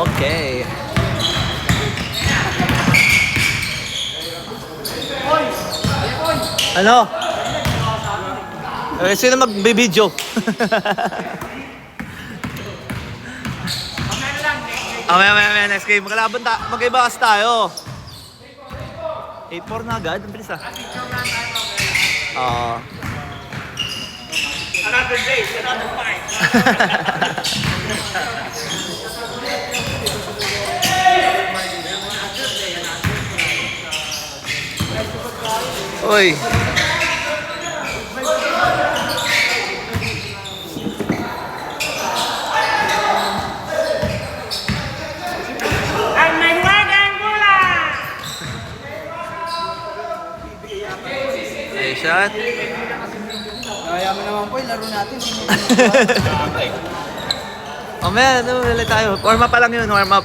Okay. Ano? Sino mag-video? May next game. Mag-iba kasi tayo. 8-4 na agad. Ang bilis ah. Another day, another fight. Uy. Ang nagwagang bola! Hey, shot. Kaya mo naman po, laro natin. Man, ulit tayo. Warm up pa lang yun, warm up.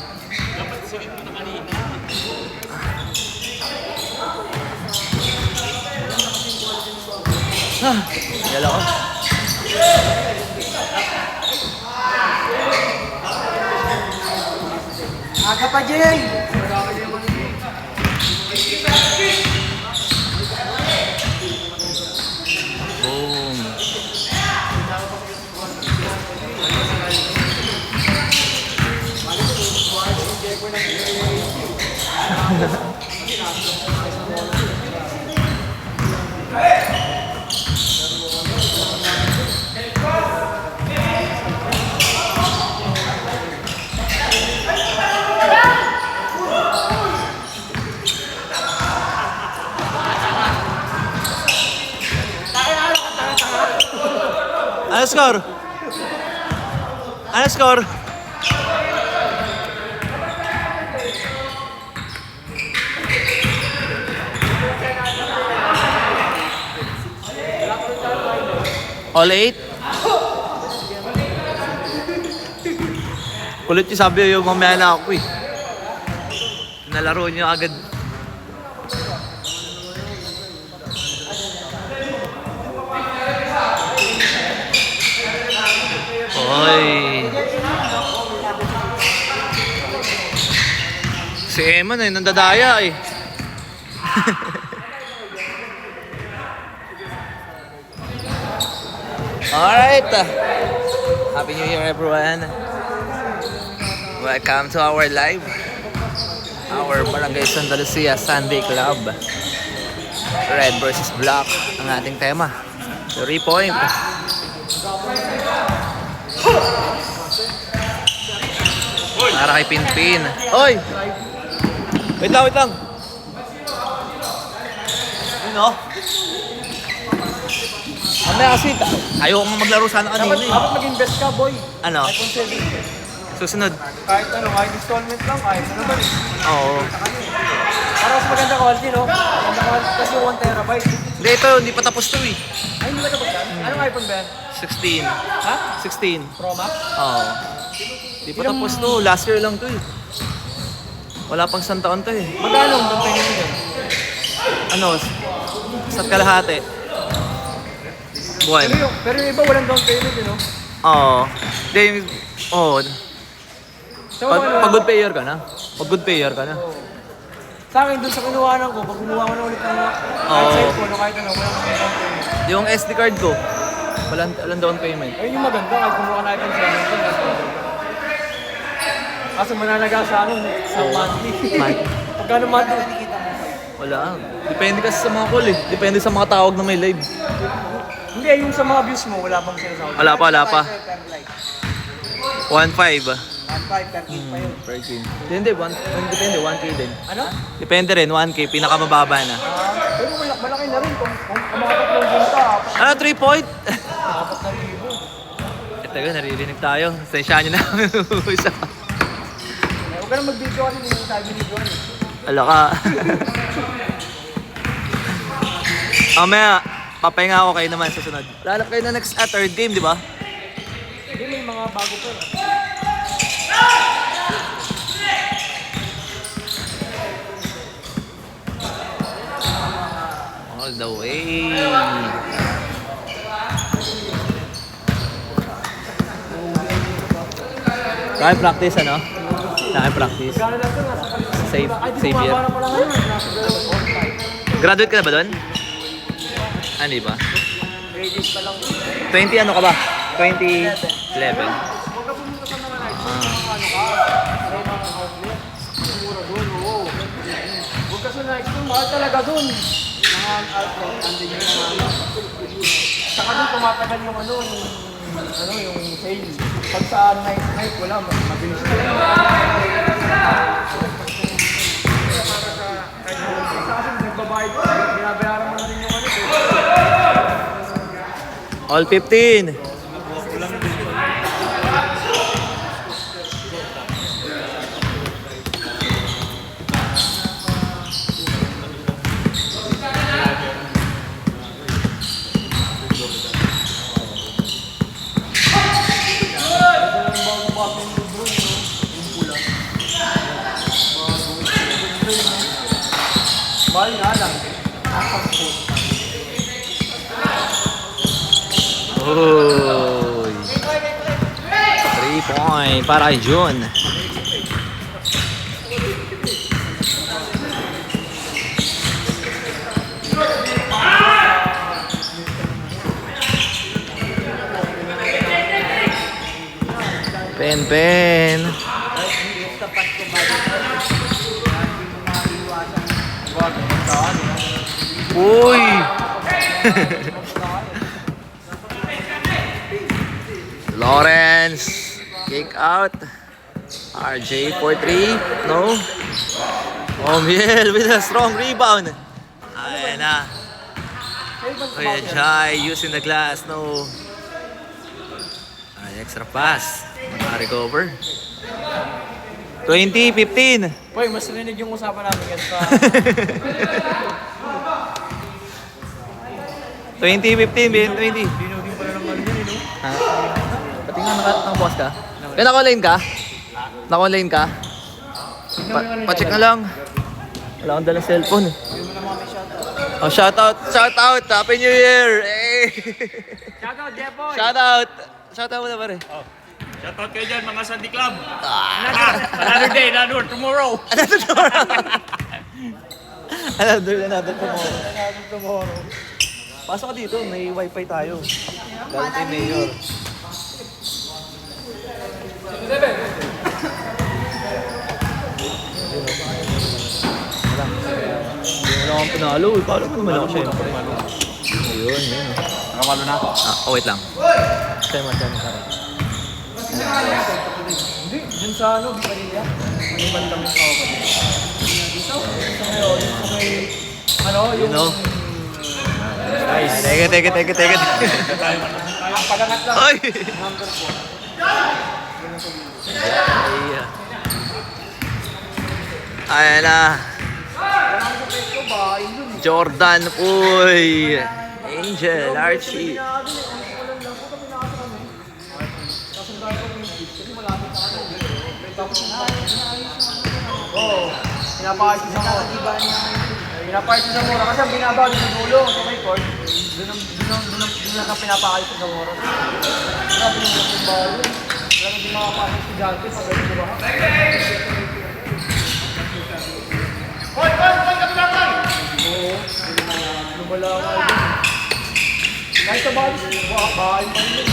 Yala ko. Aga pa, Jay! Boom. Ano score? Ano score? All 8? Kulit yung sabi yung mamaya na ako eh. Nalaro niyo agad. Oy. Si Eman ay nandadaya eh. Alright. Happy New Year everyone. Welcome to our live. Our Barangay Santa Lucia Sunday Club. Red versus Black ang ating tema. 3-point. Para kay Pinpin. Oy! Wait lang. Yun o. Kasi ayaw kong maglaro sana kanina eh. Dapat mag-invest ka, boy. Ano? iPhone 7. Susunod. Kahit installment lang, kahit ano naman. Oo. Para mas maganda quality, no? Maganda quality kasi 1 terabyte. Hindi, ito. Hindi pa tapos to eh. Ay, hindi ba tapos yan? Anong iPhone ba yan? 16. Ha? 16. Pro Max? Oo. Hindi pa tapos to. Last year lang to eh. Wala pang isang taon to eh. Magkano ang down payment mo dyan? Ano? Isa't kalahati. Buwan. Pero yung iba walang down payment, no? Oo. Hindi, oo. So, ano? Pag good payer ka na. Pag good payer ka na. Sa akin, dun sa kinuhanan ko, pag kumuha ko na ulit ng kahit cellphone o kahit ano, walang down payment. Yung SD card ko, walang down payment. Ayun yung maganda, kahit kumuha na iPhone 7. Kaso mananaga sa ano, sa monthly. Pagkano monthly nakikita mo? Wala. Depende kasi sa mga call eh. Depende sa mga tawag na may live. Hindi, yung sa mga views mo, wala pang sinasabi. Wala pa. 1.5. 1.5 per gig pa yun. Per game. Hindi, depende, 1K din. Ano? Depende rin, 1K, pinakamababa na. Pero malaki na rin kung umakot ng bunta. Ano, 3 point? 4,000. Teka, naririnig tayo. Sensya nyo na kami isa. Huwag ka na mag-video kasi hindi mo tayo binidyoan eh. Ala ka. Mamaya, papahinga ako kayo naman sa sunod. Lalap kayo na next third game, di ba? Hindi, may mga bago pa eh. All the way. Kaya practice ano? Naka-practice. Gano'n lang ito, nasa kalit. Safe, Ay, di savior. bumaba na pala ngayon. Nasa kalit. Graduate ka na ba doon? Ah, hindi pa. Grades pa lang. 20 ano ka ba? 2011. Huwag ka pumunta sa mga nights. Ano ka? May mga outlet. Mura doon, oo. Huwag ka sa nights doon. Mahal talaga doon. Mga outlet. Andun yung mga saka doon tumatagal yung yung sale. Pag sa night, wala. Mabilis na lang. Kasi nagbabayad ko. Binabayaran mo na rin yung All 15. Mahal nga lang. Uy. 3 point para kay Jun. Pen. Uy! Lawrence, kick out. RJ for 3, no. Omiel with a strong rebound. Ayan na. Kuya Jai using the glass, no. Ay, extra pass. Maka-recover. 20-15. Boy, mas rinig yung usapan namin yan sa... 20-15, BN20. Dinugin pala ng ano yun, no? Ha? Pati nga nakabukas ka? Eh, naka-online ka? Naka-online ka? Pa-check na lang. Wala akong dalang cellphone eh. Oh, shoutout! Shoutout! Happy New Year! Hey! Shoutout, Jepoy! Shoutout! Shoutout mo na pare. Shoutout kayo dyan, mga Sandy Club. Another day, another tomorrow. Another tomorrow. Pasok ka dito, may wifi tayo. Galing kay Mayor. Wala akong pinalo eh. Paano mo naman ako syempre? Ayun. Nakapalo na. Ah, wait lang. Tema ka rin. Hindi, dun sa Manila. Ano ba kami sa ako? Dito? Sa ngayon, sa may... You know? Nice. Take it. Ang pagangat lang. Ay! Number 4. Ayan na. Jordan, uy! Angel, Archie. Oo, pinapakit sa mura. Pinapakit sa mura kasi ang binabago sa dulo sa may court. Doon lang ang pinapakit sa mura. Grabe yung yung bago. Wala nang di makapasok si Jante sa ganito ba? Hoy! Kapitatan! Oo, lumala ka rin. Kahit sa bahay pa rin.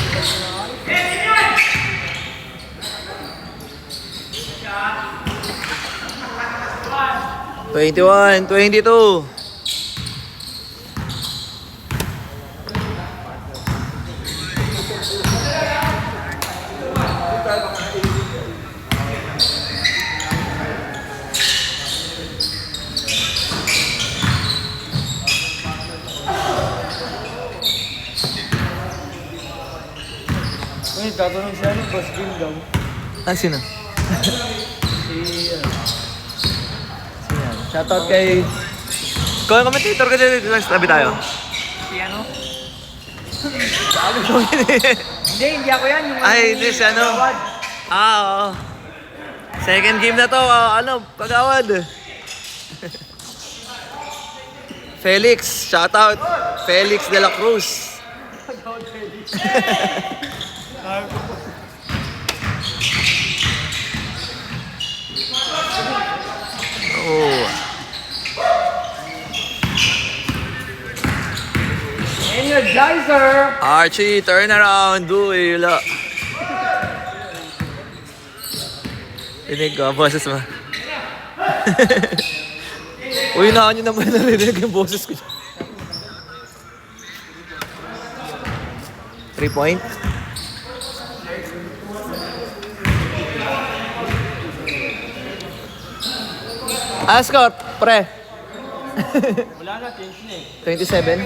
21, 22. Ngayon, tatanong siya ng boss game daw. Ah, sino? Shoutout kay... Ikaw yung commentator ka dito. Tabi tayo. Si ano? Ano yung Hindi ako yan. Yung Ay, hindi si ano. Ah, oo. Second game na to. Kagawad. Felix, shoutout. Felix de la Cruz. equalizer! Archie, turn around. Uy, wala. Tinig ko, boses mo. Uy, naan nyo naman narinig yung boses ko. 3 point. Score, pre. Wala na, change na eh. 27.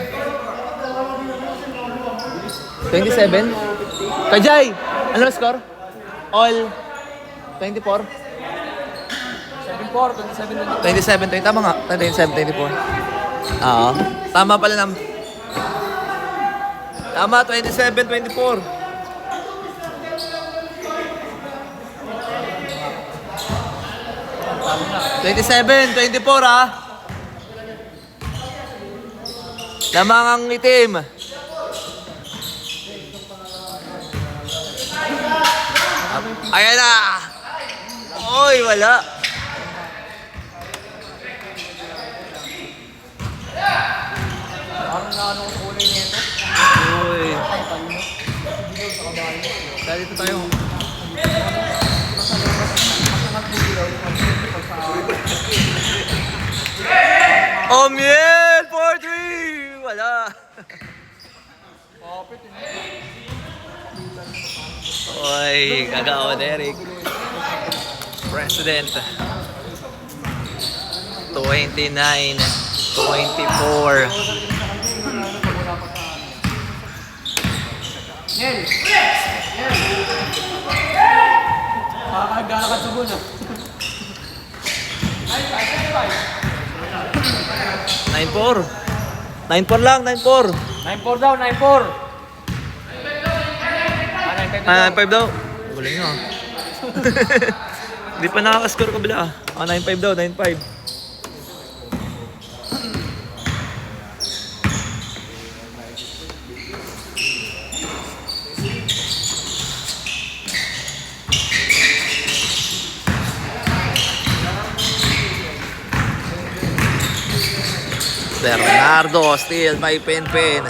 27. Kajay, ano na score? All 24. 74, 27, 27, 20. Tama nga. 27, 24. Oo. Tama pala nam. Tama, 27, 24. Twenty-seven, 24 ah. Lamang ang itim. Ayan na. Oy, wala. Parang naano ko sa kulay nito. Uy. Dito tayo. Omiel! 4-3! Wala. Oy, kagao Derek. President. 29, 24. Nel! Makakagana ka sa buno. 9-4. 9-4 lang, 9-4. 9-4 daw, 9-4. 9-5 daw. Galing nyo ah. Hindi pa nakaka-score kabila ah. 9-5 daw, 9-5. Bernardo still by Penpen.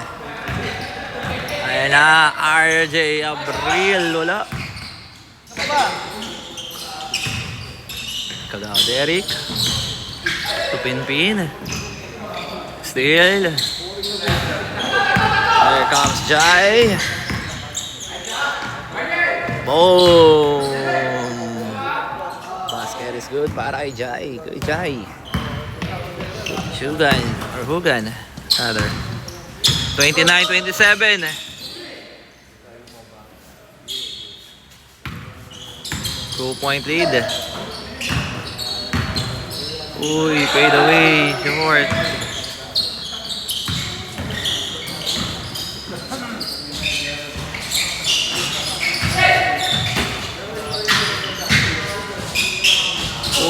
Ayan na, RJ Abril, wala. Kagao Derek. To Penpen. Still. Here comes Jai. Boom. Basket is good para kay Jai. Kay Jai. Shugan or Hugan rather. 29-27. Two-point lead. Uy, fade away. Short.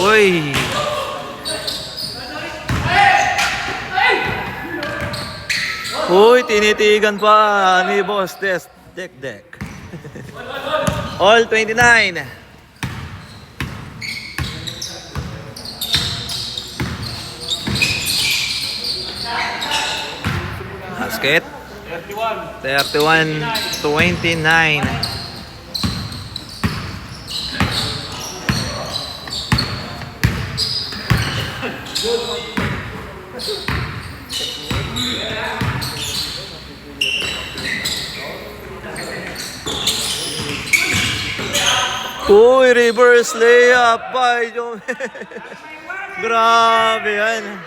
Uy. Uy, tinitigan pa ni Boss Des Dek. All 29. Basket. 31-29. Uy, reverse layup by Jomel. Grabe yan.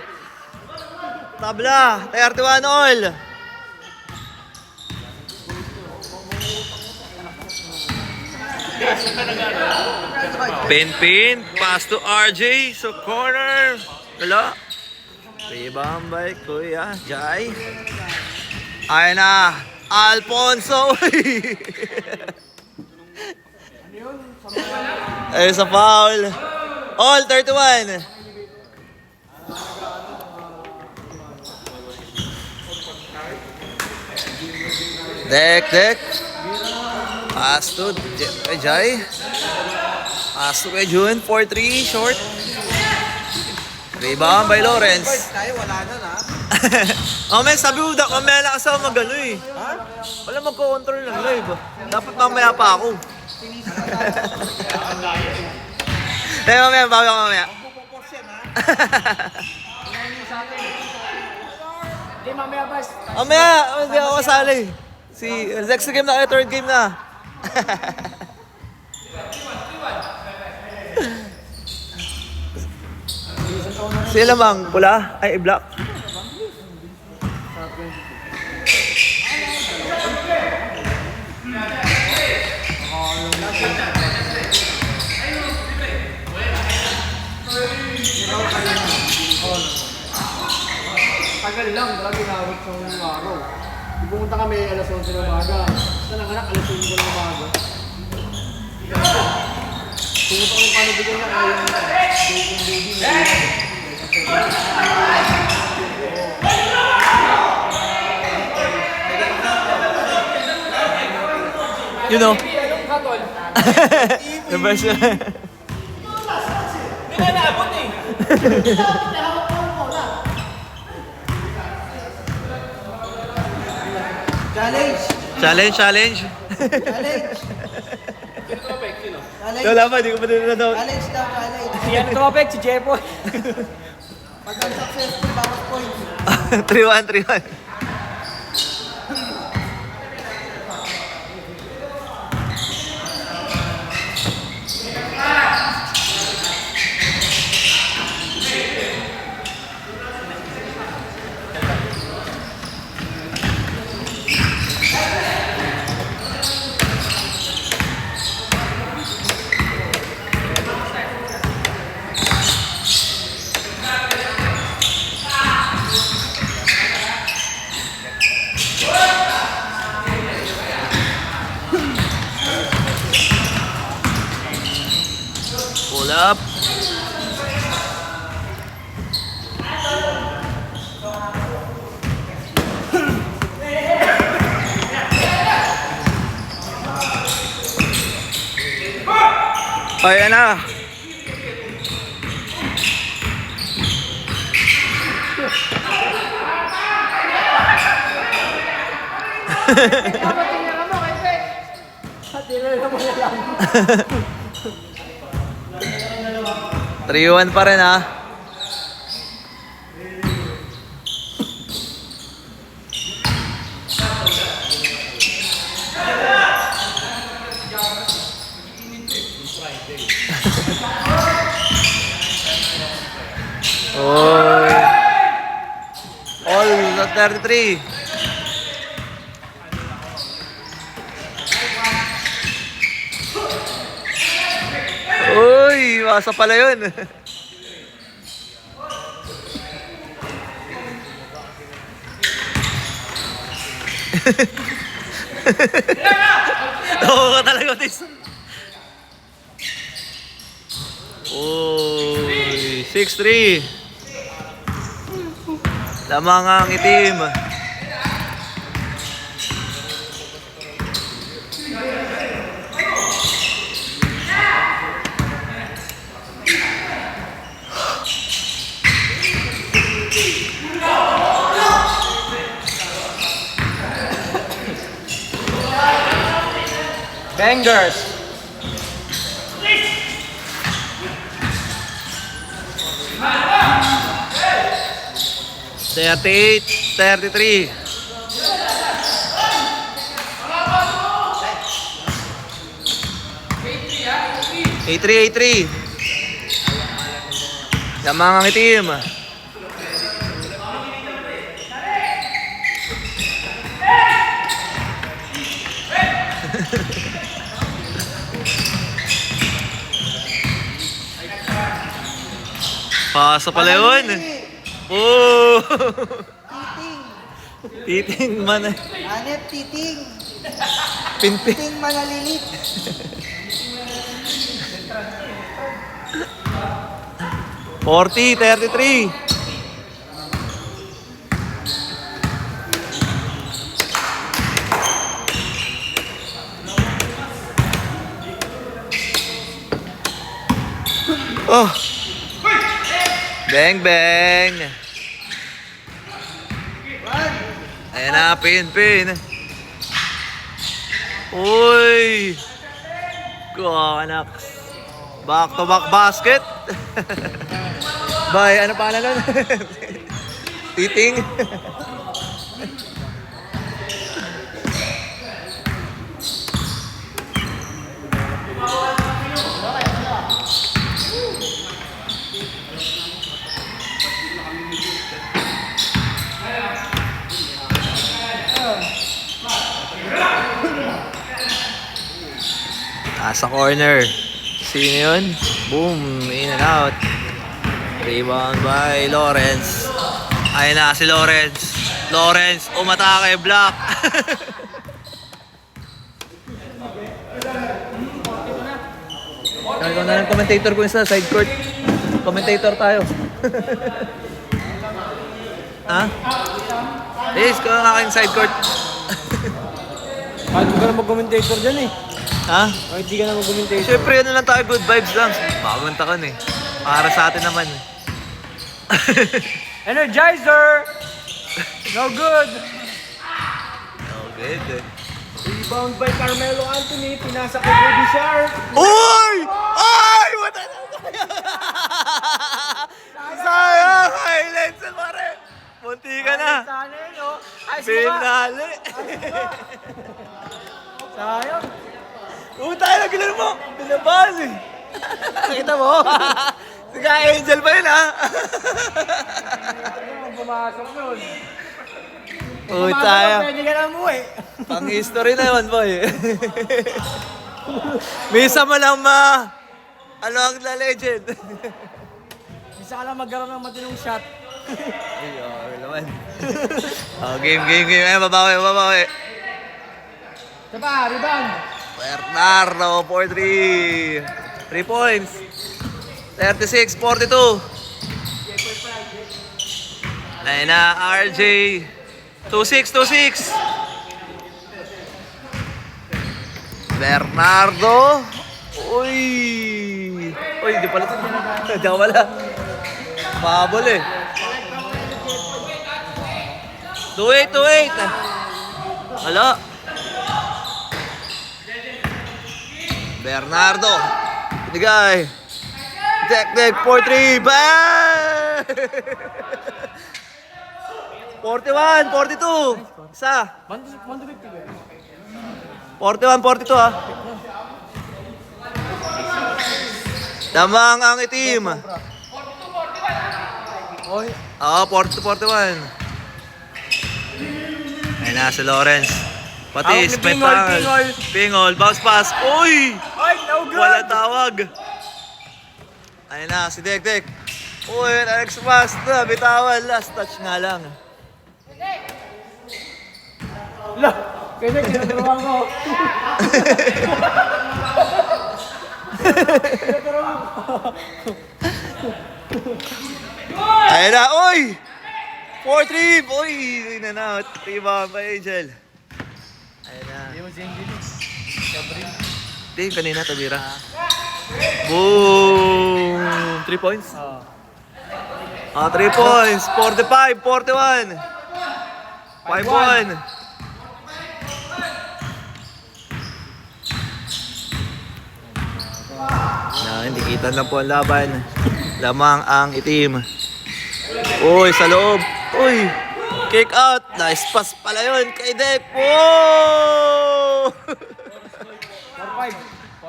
Tabla, 31 all. Pin, pass to RJ, so corner. Wala. Rebound by Kuya Jai. Ayun na, Alfonso. Ayun sa foul. All 31. Dek. Pass to Jai. Pass to kay Jun. 4-3, short. Rebound by Lawrence. Tayo, wala na na. Mamaya sabi ko, mamaya lang kasi ako mag-ano eh. Ha? Wala magko-control ng live. Dapat mamaya pa ako. Tayo mamaya, bawi ako mamaya. Hindi, mamaya ba? Mamaya, hindi ako kasali. Si next game na, third game na. Sila mang pula? Ay, black. Tagal lang, grabe naroon sa unang araw. Pumunta kami alas 11 ng umaga. Sa nanganak, alas 5 ng umaga. Pumunta kami paano bigyan niya kaya yung baby. You know? Katol. The best yun. Hindi na naabot eh. Challenge! Challenge, challenge. Challenge! Wala pa, di ko pa din na daw. Challenge daw, challenge. Si ano tumapek? Si Jepo. Pag successful, bawas point. 3-1, 3-1. Pull up. Ayan na. Triwan pa rin ha. Oy. All at 33. Uy, masa pala yun. Oo ka talaga, Tis. Uy, 6-3. Lamang ang itim. Bangers! $38, 33. A3. Lamang ang itim. Pasa pala yun. Oh! Titing man. Hanep, titing. Pinpin. Titing manalilit. $40, 33. Oh! Bang, bang! Ayan na, pin. Uy! Anak. Back to back basket. Bye, ano pala nun? Titing. Nasa corner. Sino yun? Boom! In and out. Rebound by Lawrence. Ayun na si Lawrence. Lawrence, umatake, block. Ikaw na lang commentator ko sa side court. Commentator tayo. Ha? Yes, ko ang aking side court. Kahit ka na mag-commentator dyan eh. Ha? Kahit di ka na mag-commentator. Siyempre, ano lang tayo, good vibes lang. Makakanta ka eh. Para sa atin naman. Energizer! No good! Okay, good. Rebound by Carmelo Anthony. Pinasa kay Baby Shark. Uy! Ay! Wala na! Sayang! Highlights, pare! Munti ka na! Sana yun, no? Ay, Pinali! Sayang. Tayo na gilan mo! Pinabas eh! Nakita mo? Sige, Angel ba yun ha? Pumasok nun. Tayo. Pwede ka na umuwi. Pang history na yun, boy. Misa mo lang ma. Ano ang la legend? Isa ka lang magkaroon ng matinong shot. Ay, okay naman. Game. Ay, babawi. Ito pa, rebound. Bernardo for 3. 3 points. 36-42. Ayun na, RJ. 2-6. Bernardo. Uy, di pala ito. Di ako wala. Mabol eh. 2-8. Wala. Bernardo. Binigay. Technique 4-3. Bang! 41, 42. Isa. 41, 42 ha. Damang ang itim. Oo, 42, 41. Ayun na si Lawrence. Pati Awak ni Spetang. Pingol. Bounce pass. Uy! Ay, no good! Walang tawag. Ayun na, si Dek. Uy, next pass na. Bitawan. Last touch nga lang. Lah, kaya tinaturuan ko. Ayun na, uy! 4-3! Uy! In and out. Rebound by Angel. Ayun na. Hindi mo si Angelis. Hindi, kanina tabira. Boom! 3 points? 3 points. 45, 41. 5-1. Hindi kita lang po ang laban. Lamang ang itim. Uy, sa loob. Uy, kick out. Nice pass pala yun kay Dek. Whoa!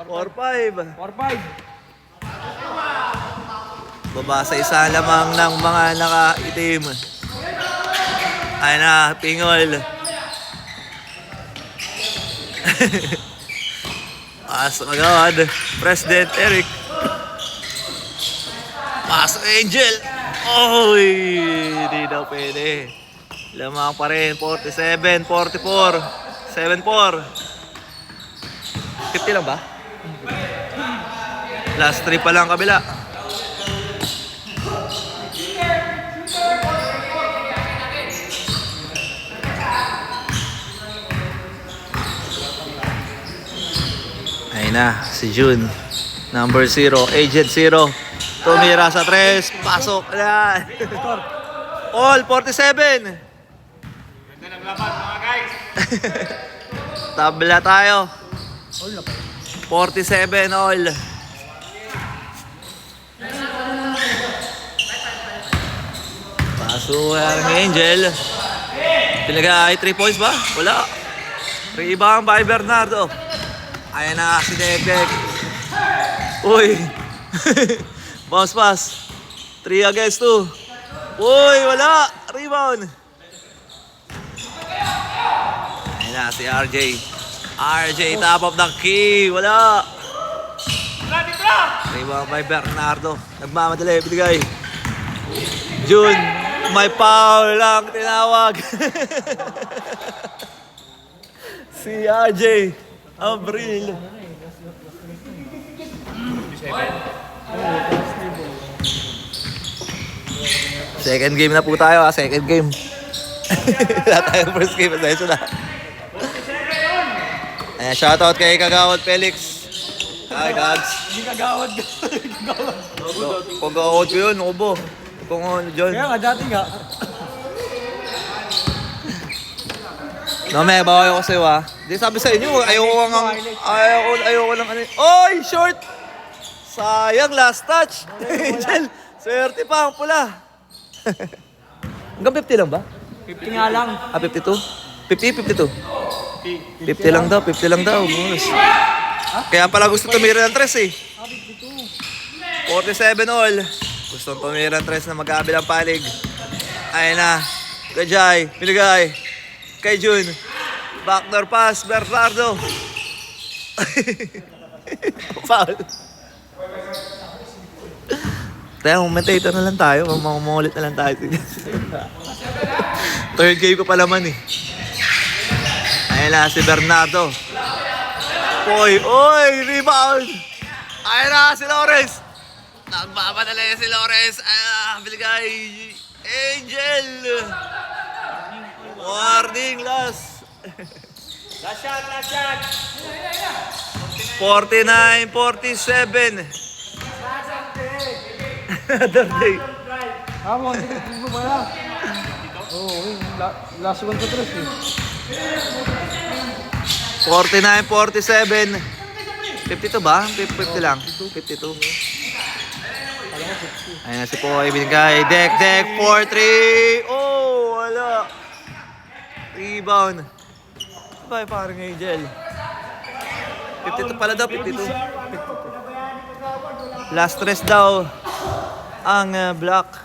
4-5. 4-5. Baba sa isa lamang ng mga naka-itim. Ayun na, Pingol. Pasok agad. President Eric. Pasok Angel. Oy, hindi daw pwede. Lamang pa rin. 47, 44. 7-4. 50 lang ba? Last 3 pa lang kabila. Ayun na, si June. Number 0, Agent 0. Tumira sa 3. Pasok. All, 47. laban mga guys. Tabla tayo. 47 all. Paso ng Angel. Talaga ay 3 points ba? Wala. Rebound by Bernardo. Ayan na si Dekdek. Uy. Bounce pass. 3 against 2. Uy, wala. Rebound. Ayan na si RJ. RJ top of the key. Wala. Rebound by Bernardo. Nagmamadali. Binigay. June. May foul lang tinawag. Si RJ. Abril. Second game na po tayo ha. Second game. Wala tayong first game. Pasensya na. Ayan, shoutout kay Kagawad Felix. Hi, Gags. Hindi kagawad. Kagawad ko yun, ubo. Kung ano dyan. Kaya nga, dati nga. No, may bawa ko sa'yo ha. Di sabi sa inyo, ayoko lang ano. Oy, short! Sayang, last touch. Angel, swerte pa ang pula. Hanggang 50 lang ba? 50 nga lang. 52? 50, 52? 50 lang daw, 50 lang daw. Bonus. Kaya pala gusto tumira ng 3 eh. 47 all. Gustong tumira ng 3 na magkabilang palig. Ayun na. Gajay, pinigay. Kay Jun. Backdoor pass, Bernardo. Foul. Tayo, commentator na lang tayo. Mamulit na lang tayo. Third game ko pala man eh. Ayun na, si Bernardo. Oy, rebound! Ayun na, si Lawrence. Nagmamadali si Lawrence. Biligay. Angel. Warning, last. Last shot. 49-47. Other day. Mo, hindi mo ba lang? Oo, last one to 3 eh. 49-47. 52 ba? 50 lang. 52. Ayun na si Poy. Binigay. Dek. 4-3. Oh, wala. Rebound. Sabay parang Angel. 52 pala daw. 52. Last stress daw ang block.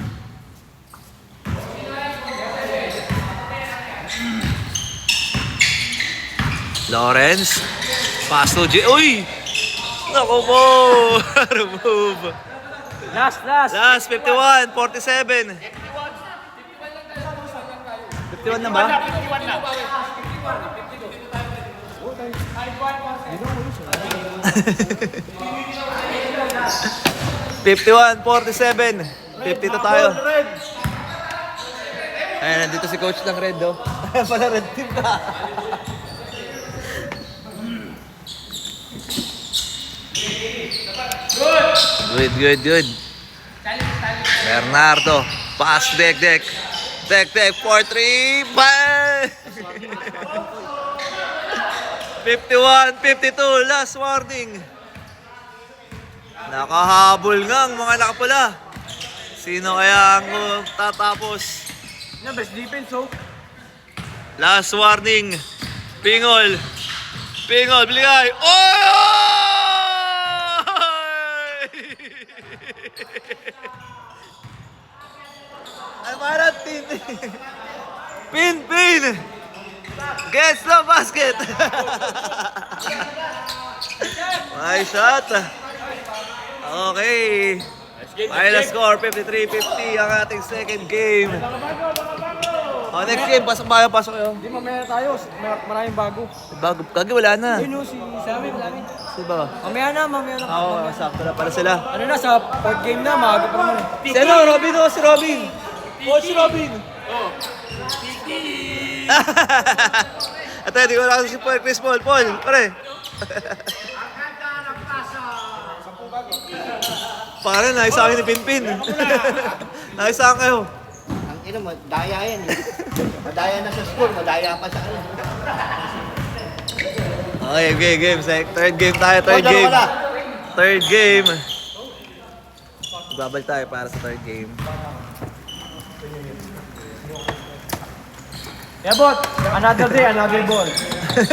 Lawrence. Pass to J. Uy! Naku po! Remove. Last. Last, 51, 47. 51 na ba? 51, 47. 52 tayo. Ayan, nandito si coach ng Red, oh. Ayan pala, Red team ka. Good. Bernardo, pass Dek. 4-3, bang! 51-52, last warning. Nakahabol nga ang mga nakapula. Sino kaya ang tatapos? Yan, best defense, oh. Last warning. Pingol, biligay. Oy! Ay, marat, Pin! Gets the basket! My shot. Okay. Final score, 53-50 ang ating second game. Next game, pasok kayo. Hindi, mamaya tayo. Maraming bago. Bago, kagi wala na. Yun, si Sabi, lagi. Si ba? Mamaya na. Oo, sakto na para sila. Ano na, sa fourth game na, maaga pa naman. Si Robin o si Robin? Si Robin. Ito, hindi ko na si Chris Paul. Pare. Pare, naisa akin ni Pinpin. Naisa kayo. Ang ina mo, daya yan eh. Madaya na sa school, madaya pa sa ano. Okay, game. Third game tayo, third Coach, ano game. ka na? Third game. Magbabalik tayo para sa third game. Yeah, bot. Another day, another ball.